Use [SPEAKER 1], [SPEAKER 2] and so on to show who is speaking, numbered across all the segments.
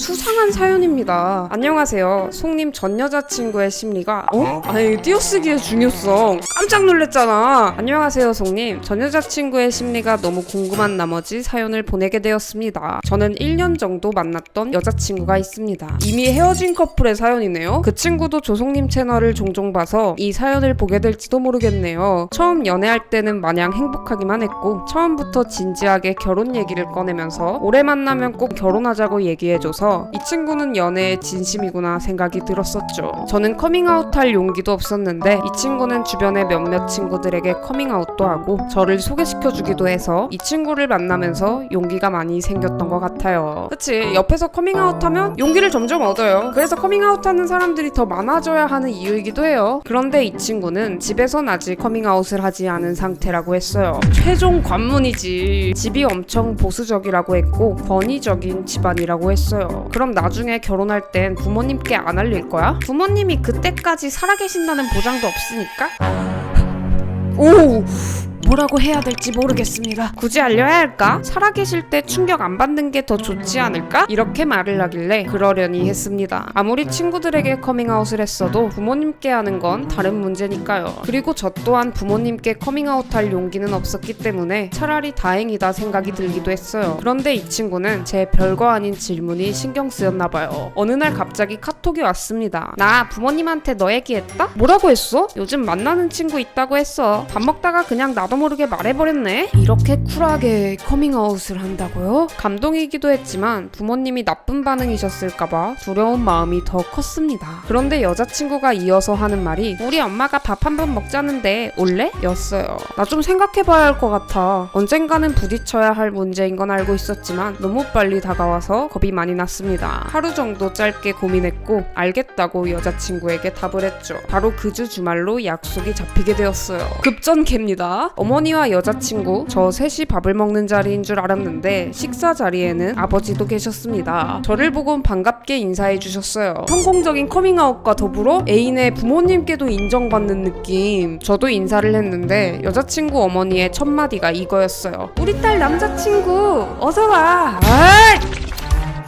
[SPEAKER 1] 수상한 사연입니다. 안녕하세요. 송님 전 여자친구의 심리가 아니 띄어쓰기의 중요성 깜짝 놀랐잖아. 안녕하세요 송님. 전 여자친구의 심리가 너무 궁금한 나머지 사연을 보내게 되었습니다. 저는 1년 정도 만났던 여자친구가 있습니다. 이미 헤어진 커플의 사연이네요. 그 친구도 조송님 채널을 종종 봐서 이 사연을 보게 될지도 모르겠네요. 처음 연애할 때는 마냥 행복하기만 했고 처음부터 진지하게 결혼 얘기를 꺼내면서 오래 만나면 꼭 결혼하자고 얘기해줘서 이 친구는 연애에 진심이구나 생각이 들었었죠. 저는 커밍아웃할 용기도 없었는데 이 친구는 주변의 몇몇 친구들에게 커밍아웃도 하고 저를 소개시켜주기도 해서 이 친구를 만나면서 용기가 많이 생겼던 것 같아요. 그치, 옆에서 커밍아웃하면 용기를 점점 얻어요. 그래서 커밍아웃하는 사람들이 더 많아져야 하는 이유이기도 해요. 그런데 이 친구는 집에선 아직 커밍아웃을 하지 않은 상태라고 했어요. 최종 관문이지. 집이 엄청 보수적이라고 했고 권위적인 집안이라고 했어요. 그럼 나중에 결혼할 땐 부모님께 안 알릴 거야? 부모님이 그때까지 살아계신다는 보장도 없으니까? 오! 뭐라고 해야 될지 모르겠습니다. 굳이 알려야 할까? 살아계실 때 충격 안 받는 게 더 좋지 않을까? 이렇게 말을 하길래 그러려니 했습니다. 아무리 친구들에게 커밍아웃을 했어도 부모님께 하는 건 다른 문제니까요. 그리고 저 또한 부모님께 커밍아웃할 용기는 없었기 때문에 차라리 다행이다 생각이 들기도 했어요. 그런데 이 친구는 제 별거 아닌 질문이 신경 쓰였나 봐요. 어느 날 갑자기 카톡이 왔습니다. 나 부모님한테 너 얘기했다? 뭐라고 했어? 요즘 만나는 친구 있다고 했어. 밥 먹다가 그냥 나도 모르게 말해버렸네? 이렇게 쿨하게 커밍아웃을 한다고요? 감동이기도 했지만 부모님이 나쁜 반응이셨을까봐 두려운 마음이 더 컸습니다. 그런데 여자친구가 이어서 하는 말이 우리 엄마가 밥 한 번 먹자는데 올래? 였어요. 나 좀 생각해봐야 할 것 같아. 언젠가는 부딪혀야 할 문제인 건 알고 있었지만 너무 빨리 다가와서 겁이 많이 났습니다. 하루 정도 짧게 고민했고 알겠다고 여자친구에게 답을 했죠. 바로 그 주 주말로 약속이 잡히게 되었어요. 급전개입니다. 어머니와 여자친구, 저 셋이 밥을 먹는 자리인 줄 알았는데 식사 자리에는 아버지도 계셨습니다. 저를 보곤 반갑게 인사해 주셨어요. 성공적인 커밍아웃과 더불어 애인의 부모님께도 인정받는 느낌. 저도 인사를 했는데 여자친구 어머니의 첫 마디가 이거였어요. 우리 딸 남자친구 어서와.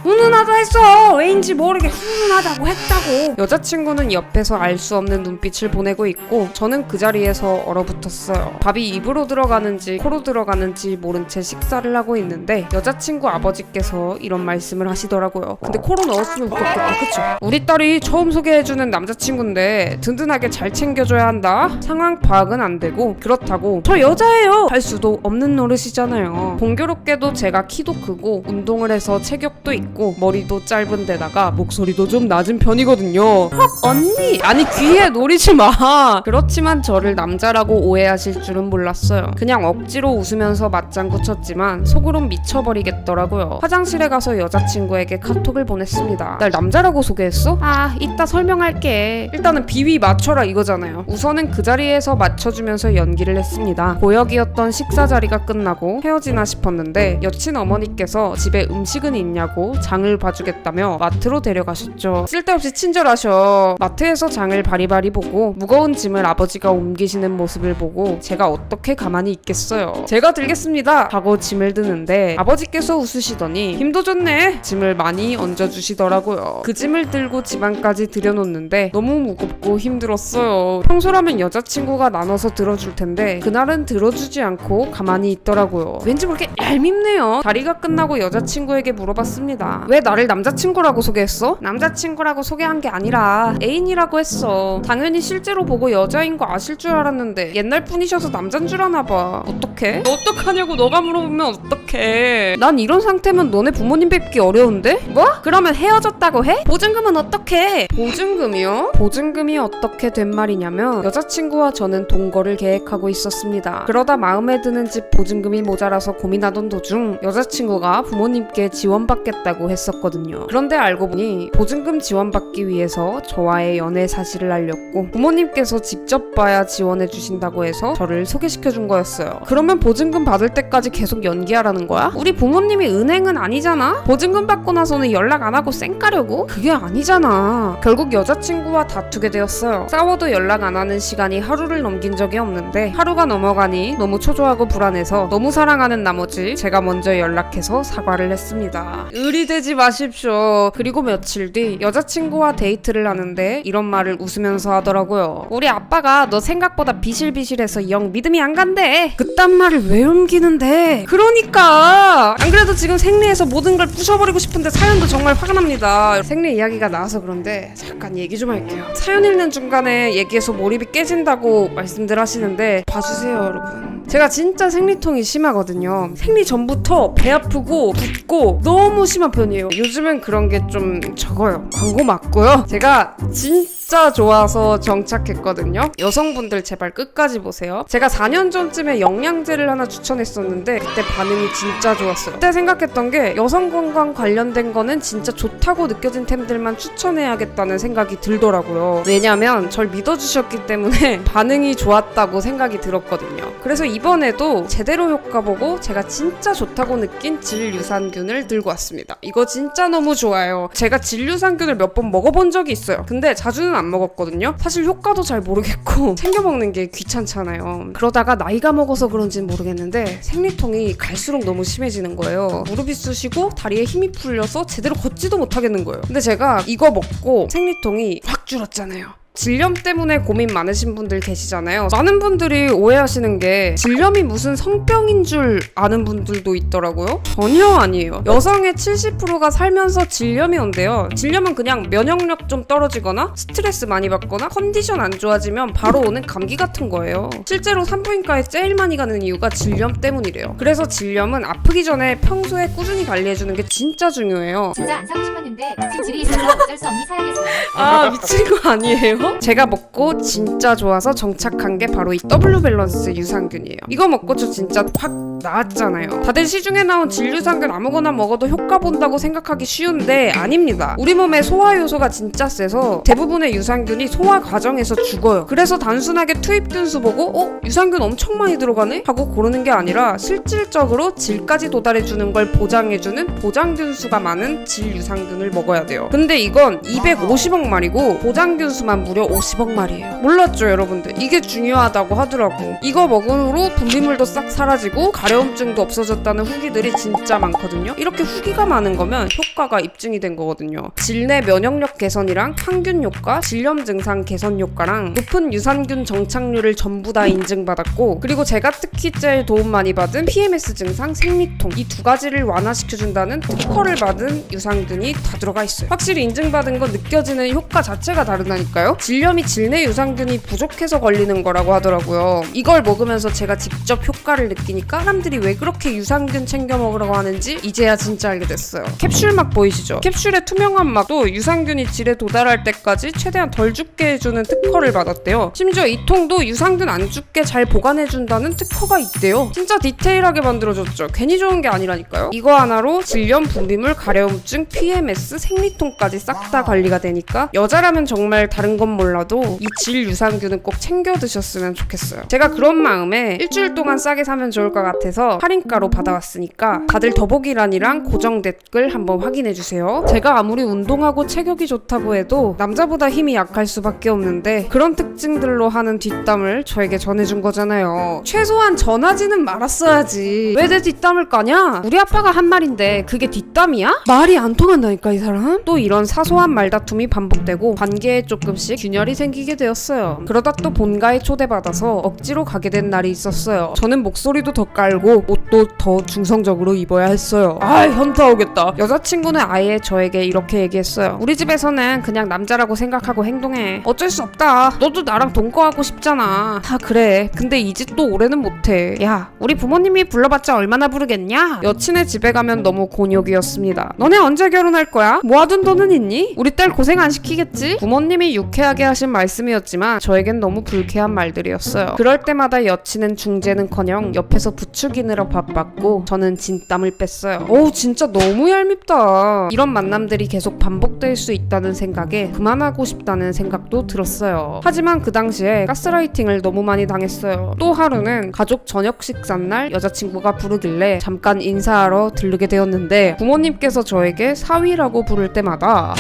[SPEAKER 1] 훈훈하다 했어. 왜인지 모르게 훈훈하다고 했다고. 여자친구는 옆에서 알 수 없는 눈빛을 보내고 있고 저는 그 자리에서 얼어붙었어요. 밥이 입으로 들어가는지 코로 들어가는지 모른 채 식사를 하고 있는데 여자친구 아버지께서 이런 말씀을 하시더라고요. 근데 코로 넣었으면 좋겠다. 그쵸? 우리 딸이 처음 소개해주는 남자친구인데 든든하게 잘 챙겨줘야 한다. 상황 파악은 안 되고 그렇다고 저 여자예요 할 수도 없는 노릇이잖아요. 공교롭게도 제가 키도 크고 운동을 해서 체격도 있고 머리도 짧은 데다가 목소리도 좀 낮은 편이거든요. 헉 언니! 아니 귀에 노리지 마. 그렇지만 저를 남자라고 오해하실 줄은 몰랐어요. 그냥 억지로 웃으면서 맞장구 쳤지만 속으론 미쳐버리겠더라고요. 화장실에 가서 여자친구에게 카톡을 보냈습니다. 날 남자라고 소개했어? 아 이따 설명할게. 일단은 비위 맞춰라 이거잖아요. 우선은 그 자리에서 맞춰주면서 연기를 했습니다. 고역이었던 식사 자리가 끝나고 헤어지나 싶었는데 여친 어머니께서 집에 음식은 있냐고 장을 봐주겠다며 마트로 데려가셨죠. 쓸데없이 친절하셔. 마트에서 장을 바리바리 보고 무거운 짐을 아버지가 옮기시는 모습을 보고 제가 어떻게 가만히 있겠어요. 제가 들겠습니다 하고 짐을 드는데 아버지께서 웃으시더니 힘도 좋네. 짐을 많이 얹어주시더라고요. 그 짐을 들고 집 안까지 들여놓는데 너무 무겁고 힘들었어요. 평소라면 여자친구가 나눠서 들어줄 텐데 그날은 들어주지 않고 가만히 있더라고요. 왠지 모르게 얄밉네요. 다리가 끝나고 여자친구에게 물어봤습니다. 왜 나를 남자친구라고 소개했어? 남자친구라고 소개한 게 아니라 애인이라고 했어. 당연히 실제로 보고 여자인 거 아실 줄 알았는데 옛날 분이셔서 남잔 줄 아나봐. 어떡해? 어떡하냐고 너가 물어보면 어떡해. 난 이런 상태면 너네 부모님 뵙기 어려운데? 뭐? 그러면 헤어졌다고 해? 보증금은 어떡해? 보증금이요? 보증금이 어떻게 된 말이냐면 여자친구와 저는 동거를 계획하고 있었습니다. 그러다 마음에 드는 집 보증금이 모자라서 고민하던 도중 여자친구가 부모님께 지원받겠다고 했었거든요. 그런데 알고 보니 보증금 지원받기 위해서 저와의 연애 사실을 알렸고 부모님께서 직접 봐야 지원해 주신다고 해서 저를 소개시켜준 거였어요. 그러면 보증금 받을 때까지 계속 연기하라는 거야? 우리 부모님이 은행은 아니잖아? 보증금 받고 나서는 연락 안 하고 쌩 까려고? 그게 아니잖아. 결국 여자친구와 다투게 되었어요. 싸워도 연락 안 하는 시간이 하루를 넘긴 적이 없는데 하루가 넘어가니 너무 초조하고 불안해서 너무 사랑하는 나머지 제가 먼저 연락해서 사과를 했습니다. 의리 기대지 마십시오. 그리고 며칠 뒤 여자친구와 데이트를 하는데 이런 말을 웃으면서 하더라고요. 우리 아빠가 너 생각보다 비실비실해서 영 믿음이 안 간대. 그딴 말을 왜 옮기는데? 그러니까 안 그래도 지금 생리에서 모든 걸 부셔버리고 싶은데 사연도 정말 화가 납니다. 생리 이야기가 나와서 그런데 잠깐 얘기 좀 할게요. 사연 읽는 중간에 얘기해서 몰입이 깨진다고 말씀들 하시는데 봐주세요 여러분. 제가 진짜 생리통이 심하거든요. 생리 전부터 배 아프고 붓고 너무 심한 편이에요. 요즘은 그런 게 좀 적어요. 광고 맞고요. 제가 진짜 좋아서 정착했거든요. 여성분들 제발 끝까지 보세요. 제가 4년 전쯤에 영양제를 하나 추천했었는데 그때 반응이 진짜 좋았어요. 그때 생각했던 게 여성 건강 관련된 거는 진짜 좋다고 느껴진 템들만 추천해야겠다는 생각이 들더라고요. 왜냐면 절 믿어주셨기 때문에 반응이 좋았다고 생각이 들었거든요. 그래서 이번에도 제대로 효과 보고 제가 진짜 좋다고 느낀 질유산균을 들고 왔습니다. 이거 진짜 너무 좋아요. 제가 질유산균을 몇 번 먹어본 적이 있어요. 근데 자주는 안 먹었거든요. 사실 효과도 잘 모르겠고 챙겨 먹는 게 귀찮잖아요. 그러다가 나이가 먹어서 그런지는 모르겠는데 생리통이 갈수록 너무 심해지는 거예요. 무릎이 쑤시고 다리에 힘이 풀려서 제대로 걷지도 못하겠는 거예요. 근데 제가 이거 먹고 생리통이 확 줄었잖아요. 질염 때문에 고민 많으신 분들 계시잖아요. 많은 분들이 오해하시는 게 질염이 무슨 성병인 줄 아는 분들도 있더라고요. 전혀 아니에요. 여성의 70%가 살면서 질염이 온대요. 질염은 그냥 면역력 좀 떨어지거나 스트레스 많이 받거나 컨디션 안 좋아지면 바로 오는 감기 같은 거예요. 실제로 산부인과에 제일 많이 가는 이유가 질염 때문이래요. 그래서 질염은 아프기 전에 평소에 꾸준히 관리해주는 게 진짜 중요해요.
[SPEAKER 2] 진짜 안 사고 싶었는데 질질이 있어서 어쩔 수 없니 사야겠어요.
[SPEAKER 1] 아 미친 거 아니에요? 제가 먹고 진짜 좋아서 정착한 게 바로 이 W밸런스 유산균이에요. 이거 먹고 저 진짜 확 나았잖아요. 다들 시중에 나온 질유산균 아무거나 먹어도 효과 본다고 생각하기 쉬운데 아닙니다. 우리 몸에 소화 요소가 진짜 세서 대부분의 유산균이 소화 과정에서 죽어요. 그래서 단순하게 투입균수 보고 유산균 엄청 많이 들어가네? 하고 고르는 게 아니라 실질적으로 질까지 도달해주는 걸 보장해주는 보장균수가 많은 질유산균을 먹어야 돼요. 근데 이건 250억 마리고 보장균수만 무려 50억 마리예요. 몰랐죠 여러분들? 이게 중요하다고 하더라고. 이거 먹은 후로 분비물도 싹 사라지고 가려움증도 없어졌다는 후기들이 진짜 많거든요. 이렇게 후기가 많은 거면 효과가 입증이 된 거거든요. 질내 면역력 개선이랑 항균 효과, 질염 증상 개선 효과랑 높은 유산균 정착률을 전부 다 인증받았고, 그리고 제가 특히 제일 도움 많이 받은 PMS 증상, 생리통 이 두 가지를 완화시켜준다는 특허를 받은 유산균이 다 들어가 있어요. 확실히 인증받은 건 느껴지는 효과 자체가 다르다니까요. 질염이 질내 유산균이 부족해서 걸리는 거라고 하더라고요. 이걸 먹으면서 제가 직접 효과를 느끼니까 사람들이 왜 그렇게 유산균 챙겨 먹으라고 하는지 이제야 진짜 알게 됐어요. 캡슐 맛 보이시죠? 캡슐의 투명한 맛도 유산균이 질에 도달할 때까지 최대한 덜 죽게 해주는 특허를 받았대요. 심지어 이 통도 유산균 안 죽게 잘 보관해준다는 특허가 있대요. 진짜 디테일하게 만들어줬죠. 괜히 좋은 게 아니라니까요. 이거 하나로 질염, 분비물, 가려움증, PMS, 생리통까지 싹 다 관리가 되니까 여자라면 정말 다른 건 몰라도 이 질 유산균은 꼭 챙겨 드셨으면 좋겠어요. 제가 그런 마음에 일주일 동안 싸게 사면 좋을 것 같아서 할인가로 받아왔으니까 다들 더보기란이랑 고정 댓글 한번 확인해주세요. 제가 아무리 운동하고 체격이 좋다고 해도 남자보다 힘이 약할 수밖에 없는데 그런 특징들로 하는 뒷담을 저에게 전해준 거잖아요. 최소한 전하지는 말았어야지. 왜 내 뒷담을 까냐? 우리 아빠가 한 말인데 그게 뒷담이야? 말이 안 통한다니까 이 사람? 또 이런 사소한 말다툼이 반복되고 관계에 조금씩 균열이 생기게 되었어요. 그러다 또 본가에 초대받아서 억지로 가게 된 날이 있었어요. 저는 목소리도 더 깔고 옷도 더 중성적으로 입어야 했어요. 아 현타 오겠다. 여자친구는 아예 저에게 이렇게 얘기했어요. 우리 집에서는 그냥 남자라고 생각하고 행동해. 어쩔 수 없다. 너도 나랑 동거하고 싶잖아. 아 그래. 근데 이 짓도 올해는 못해. 야 우리 부모님이 불러봤자 얼마나 부르겠냐? 여친의 집에 가면 너무 곤욕이었습니다. 너네 언제 결혼할 거야? 모아둔 돈은 있니? 우리 딸 고생 안 시키겠지? 부모님이 유쾌하게 하신 말씀이었지만 저에겐 너무 불쾌한 말들이었어요. 그럴 때마다 여친은 중재는커녕 옆에서 부추기느라 바빴고 저는 진땀을 뺐어요. 어우 진짜 너무 얄밉다. 이런 만남들이 계속 반복될 수 있다는 생각에 그만하고 싶다는 생각도 들었어요. 하지만 그 당시에 가스라이팅을 너무 많이 당했어요. 또 하루는 가족 저녁 식사날 여자친구가 부르길래 잠깐 인사하러 들르게 되었는데 부모님께서 저에게 사위라고 부를 때마다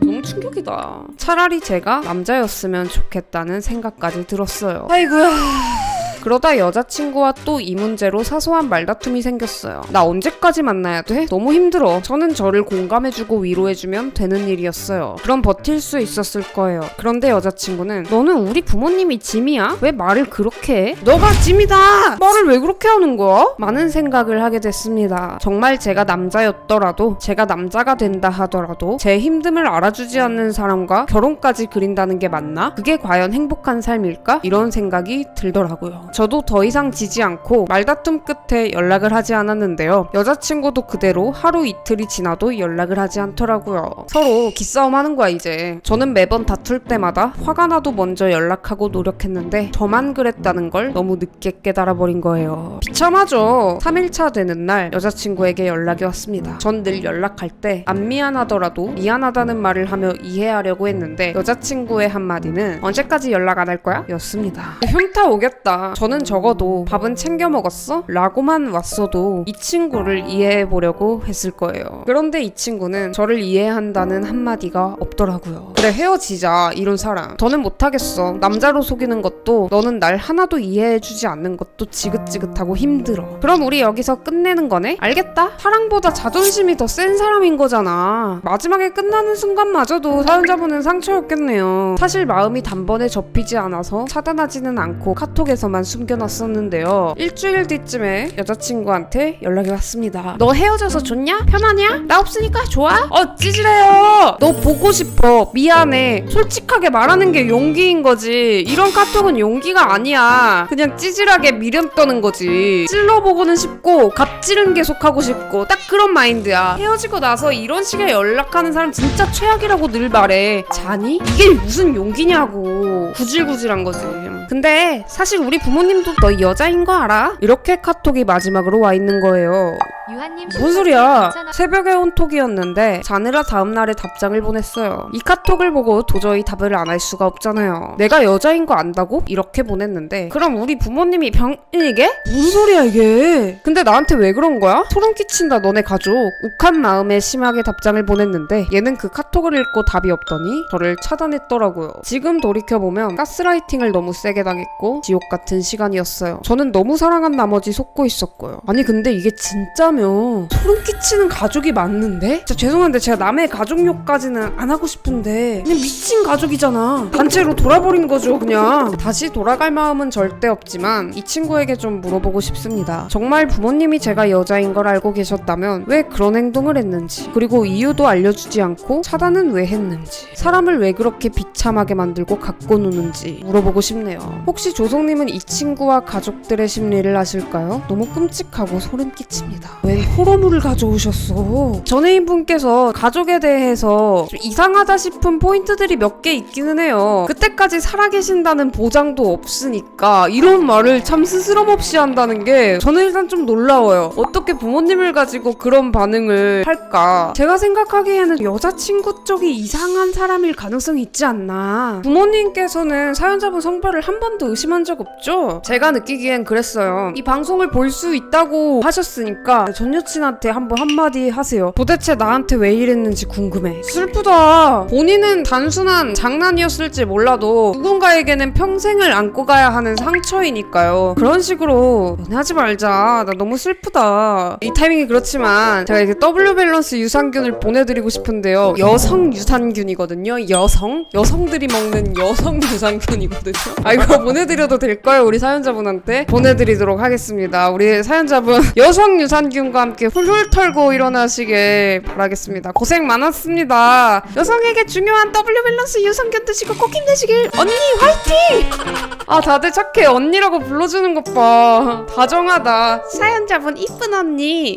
[SPEAKER 1] 너무 충격이다. 차라리 제가 남자였으면 좋겠다는 생각까지 들었어요. 아이고야. 그러다 여자친구와 또 이 문제로 사소한 말다툼이 생겼어요. 나 언제까지 만나야 돼? 너무 힘들어. 저는 저를 공감해주고 위로해주면 되는 일이었어요. 그럼 버틸 수 있었을 거예요. 그런데 여자친구는 너는 우리 부모님이 짐이야? 왜 말을 그렇게 해? 너가 짐이다! 말을 왜 그렇게 하는 거야? 많은 생각을 하게 됐습니다. 정말 제가 남자였더라도, 제가 남자가 된다 하더라도 제 힘듦을 알아주지 않는 사람과 결혼까지 그린다는 게 맞나? 그게 과연 행복한 삶일까? 이런 생각이 들더라고요. 저도 더 이상 지지 않고 말다툼 끝에 연락을 하지 않았는데요. 여자친구도 그대로 하루 이틀이 지나도 연락을 하지 않더라고요. 서로 기싸움 하는 거야 이제. 저는 매번 다툴 때마다 화가 나도 먼저 연락하고 노력했는데 저만 그랬다는 걸 너무 늦게 깨달아버린 거예요. 비참하죠. 3일차 되는 날 여자친구에게 연락이 왔습니다. 전 늘 연락할 때 안 미안하더라도 미안하다는 말을 하며 이해하려고 했는데 여자친구의 한마디는 언제까지 연락 안 할 거야? 였습니다. 현타 오겠다. 저는 적어도 밥은 챙겨 먹었어? 라고만 왔어도 이 친구를 이해해보려고 했을 거예요. 그런데 이 친구는 저를 이해한다는 한마디가 없더라고요. 그래 헤어지자 이런 사람 더는 못하겠어. 남자로 속이는 것도 너는 날 하나도 이해해주지 않는 것도 지긋지긋하고 힘들어. 그럼 우리 여기서 끝내는 거네? 알겠다. 사랑보다 자존심이 더 센 사람인 거잖아. 마지막에 끝나는 순간마저도 사연자분은 상처였겠네요. 사실 마음이 단번에 접히지 않아서 차단하지는 않고 카톡에서만 숨겨놨었는데요. 일주일 뒤쯤에 여자친구한테 연락이 왔습니다. 너 헤어져서 좋냐? 편하냐? 나 없으니까 좋아? 찌질해요. 너 보고 싶어. 미안해. 솔직하게 말하는 게 용기인 거지. 이런 카톡은 용기가 아니야. 그냥 찌질하게 미련 떠는 거지. 찔러보고는 싶고 갑질은 계속하고 싶고 딱 그런 마인드야. 헤어지고 나서 이런 식의 연락하는 사람 진짜 최악이라고 늘 말해. 자니? 이게 무슨 용기냐고. 구질구질한 거지. 근데 사실 우리 부모님도 너 여자인 거 알아? 이렇게 카톡이 마지막으로 와 있는 거예요.
[SPEAKER 2] 유한님
[SPEAKER 1] 뭔 소리야?
[SPEAKER 2] 5,000원.
[SPEAKER 1] 새벽에 온 톡이었는데 자느라 다음날에 답장을 보냈어요. 이 카톡을 보고 도저히 답을 안 할 수가 없잖아요. 내가 여자인 거 안다고? 이렇게 보냈는데 그럼 우리 부모님이 병이게? 무슨 소리야 이게? 근데 나한테 왜 그런 거야? 소름 끼친다 너네 가족. 욱한 마음에 심하게 답장을 보냈는데 얘는 그 카톡을 읽고 답이 없더니 저를 차단했더라고요. 지금 돌이켜보면 가스라이팅을 너무 세게 당했고 지옥 같은 시간이었어요. 저는 너무 사랑한 나머지 속고 있었고요. 아니 근데 이게 진짜면 소름 끼치는 가족이 맞는데? 진짜 죄송한데 제가 남의 가족욕까지는 안 하고 싶은데 그냥 미친 가족이잖아. 단체로 돌아버린 거죠 그냥. 다시 돌아갈 마음은 절대 없지만 이 친구에게 좀 물어보고 싶습니다. 정말 부모님이 제가 여자인 걸 알고 계셨다면 왜 그런 행동을 했는지, 그리고 이유도 알려주지 않고 차단은 왜 했는지, 사람을 왜 그렇게 비참하게 만들고 갖고 노는지 물어보고 싶네요. 혹시 조성님은 이 친구와 가족들의 심리를 아실까요? 너무 끔찍하고 소름 끼칩니다. 웬 호러물을 가져오셨어. 전혜인분께서 가족에 대해서 좀 이상하다 싶은 포인트들이 몇 개 있기는 해요. 그때까지 살아계신다는 보장도 없으니까 이런 말을 참 스스럼없이 한다는 게 저는 일단 좀 놀라워요. 어떻게 부모님을 가지고 그런 반응을 할까? 제가 생각하기에는 여자친구 쪽이 이상한 사람일 가능성이 있지 않나. 부모님께서는 사연자분 성별을 한 번도 의심한 적 없죠? 제가 느끼기엔 그랬어요. 이 방송을 볼 수 있다고 하셨으니까 전 여친한테 한번 한마디 하세요. 도대체 나한테 왜 이랬는지 궁금해. 슬프다. 본인은 단순한 장난이었을지 몰라도 누군가에게는 평생을 안고 가야 하는 상처이니까요. 그런 식으로 연애하지 말자. 나 너무 슬프다. 이 타이밍이 그렇지만 제가 이렇게 W 밸런스 유산균을 보내드리고 싶은데요. 여성 유산균이거든요. 여성들이 먹는 여성 유산균이거든요. 아 이거 보내드려도 될까요? 우리 사연자분한테 보내드리도록 하겠습니다. 우리 사연자분 여성 유산균과 함께 훌훌 털고 일어나시길 바라겠습니다. 고생 많았습니다. 여성에게 중요한 W 밸런스 유산균 드시고 꼭 힘내시길. 언니 화이팅! 아 다들 착해. 언니라고 불러주는 것 봐. 다정하다. 사연자분 이쁜 언니